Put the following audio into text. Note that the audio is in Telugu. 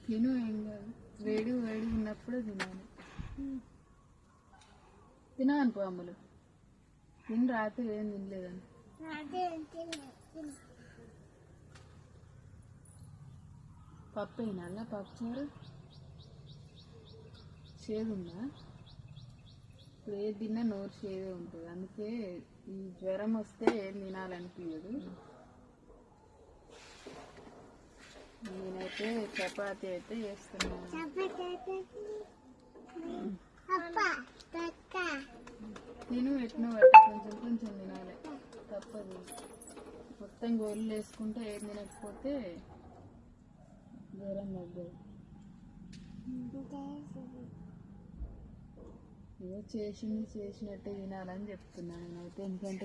తిను, ఏం కాదు. వేడి వేడి ఉన్నప్పుడు తినాలి. తినవనుకో అమ్ములు. తిని రాత్రి ఏం తినలేదని. పప్పు అయినా పప్పు చారు చేదు ఉందా? ఇప్పుడు ఏది తిన్నా నోరు చేదే ఉంటుంది. అందుకే ఈ జ్వరం వస్తే ఏం తినాలనిపించదు. నేనైతే చపాతి అయితే చేస్తున్నాను. నేను ఎట్నో పట్ట కొంచెం కొంచెం తినాలి, తప్పదు. మొత్తం గోళ్ళు వేసుకుంటే ఏం తినకపోతే జ్వరం తగ్గదు. ఏదో చేసినట్టే తినాలని చెప్తున్నాను నేనైతే. ఎందుకంటే